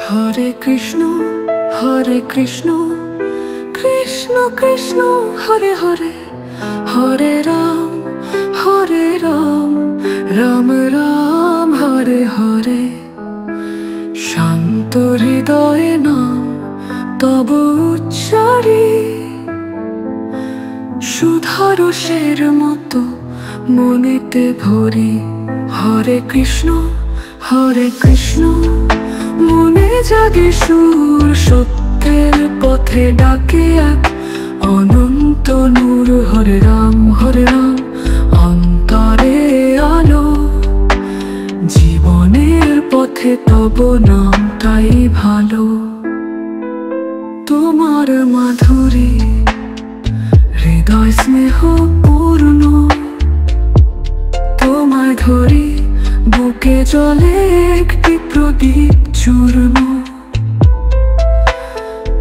হরে কৃষ্ণ কৃষ্ণ কৃষ্ণ হরে হরে, হরে রাম রাম রাম হরে হরে। শান্ত হৃদয়ে নাম তব উচ্চারি, সুধারসের মতো মনেতে ভরি। হরে কৃষ্ণ মনে জাগে সুর, সত্যের পথে ডাকে এক অনন্ত নূর। হরে রাম অন্তরে আলো, জীবনের পথে তব নামটাই ভালো। তোমার মাধুরী হৃদয় স্নেহ পূর্ণ, তোমায় ধরি বুকে জলে একটি প্রদীপ চূর্ণ।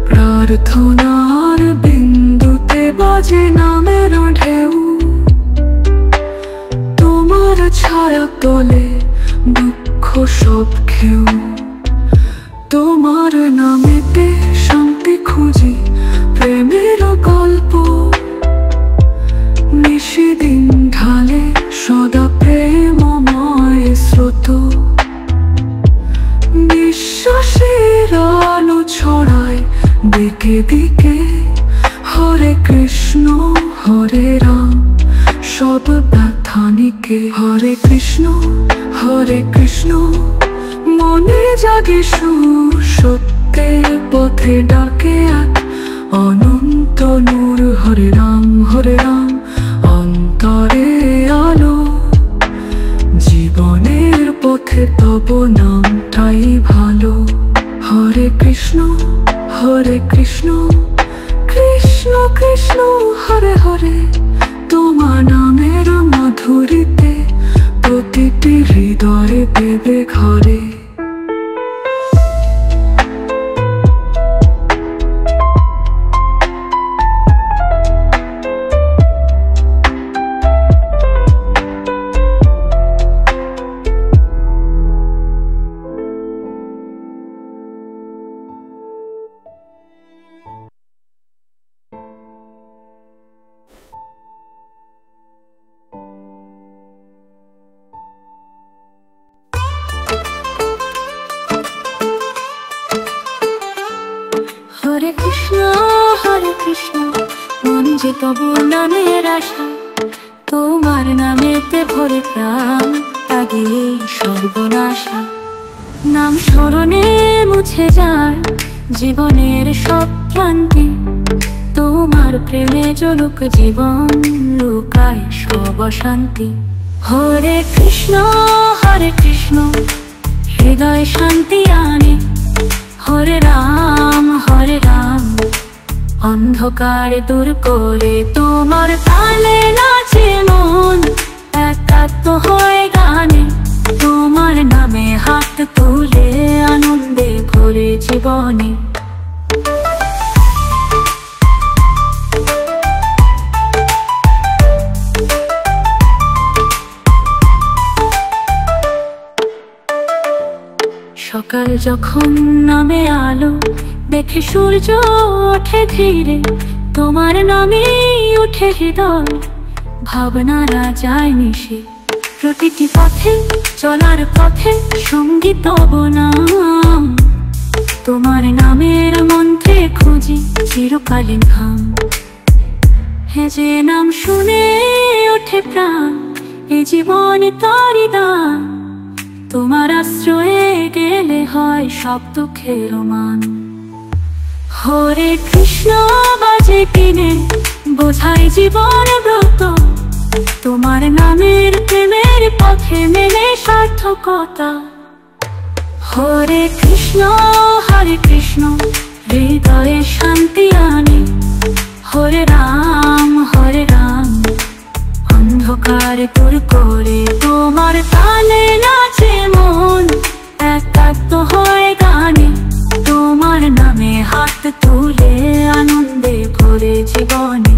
প্রার্থনার বিন্দুতে বাজে নামের ঢেউ, তোমার ছায়া তলে দুঃখ সব খেউ। তোমার নামেতে শান্তি খুঁজি, প্রেমের গল্প নিশিদিন ঢালে সদা প্রেমময় স্রোত। বিশ্বাসের আলো ছড়ায় দিকে দিকে। হরে কৃষ্ণ হরে রাম সব ব্যথা নিকে। হরে কৃষ্ণ মনে জাগে সুর, সত্যের পথে ডাকে এক অনন্ত নূর। হরে রাম অন্তরে আলো, জীবনের পথে তব নামটাই ভালো। হরে কৃষ্ণ কৃষ্ণ কৃষ্ণ হরে হরে। তোমার নামের মাধুরীতে প্রতিটি হৃদয়ে দেবে ঘরে। হরে কৃষ্ণ মন যে তব নামের আশা, তোমার নামেতে ভরে প্রাণ আগে সর্বনাশা। নাম স্মরণে মুছে যায় জীবনের সব ক্লান্তি, তোমার প্রেমে জ্বলুক জীবন, লুকায় সব অশান্তি। হরে কৃষ্ণ হৃদয় শান্তি আনে। হরে রাম অন্ধকার দূর করে তোমার তালে নাচে মন, একাত্ম হয়ে গানে। তোমার নামে হাত তুলে আনন্দে ভরে জীবনে। সকাল যখন নামে আলো, দেখে সূর্য ওঠে ধীরে। তোমার নামে উঠে হৃদয়, ভাবনারা যায় মিশে। প্রতিটি পথে চলার পথে সঙ্গী তব নাম, তোমার নামের মন্ত্রে খুঁজি চিরকালীন ঘাম। হে যে নাম শুনে ওঠে প্রাণ, এ জীবন তারি দান। তোমার আশ্রয়ে গেলে হয় সব দুঃখের মান। হরে কৃষ্ণ বাজে কিনে বোঝাই জীবন ব্রত, তোমার নামের প্রেমের পথে মেলে সার্থকতা। হরে কৃষ্ণ হৃদয়ে শান্তি আনে। হরে রাম অন্ধকার দূর করে তোমার তালে নাচে মন, একাত্ম হয়ে গানে। তোমার নামে হাত তুলে আনন্দে ভরে জীবনে।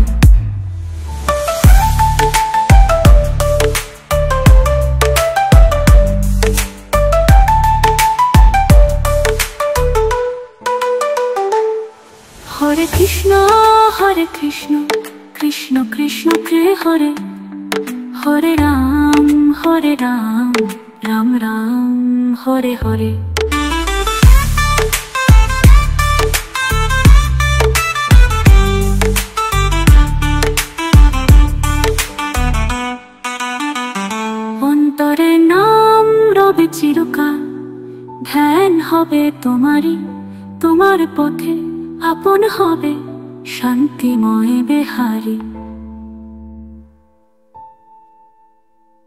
কৃষ্ণ কৃষ্ণ কৃষ্ণ হরে হরে রাম রাম রাম হরে হরে। অন্তরে নাম রবে চিরকাল, ধ্যান হবে তোমারই, তোমার পথে আপন হবে শান্তিময় বিহারী।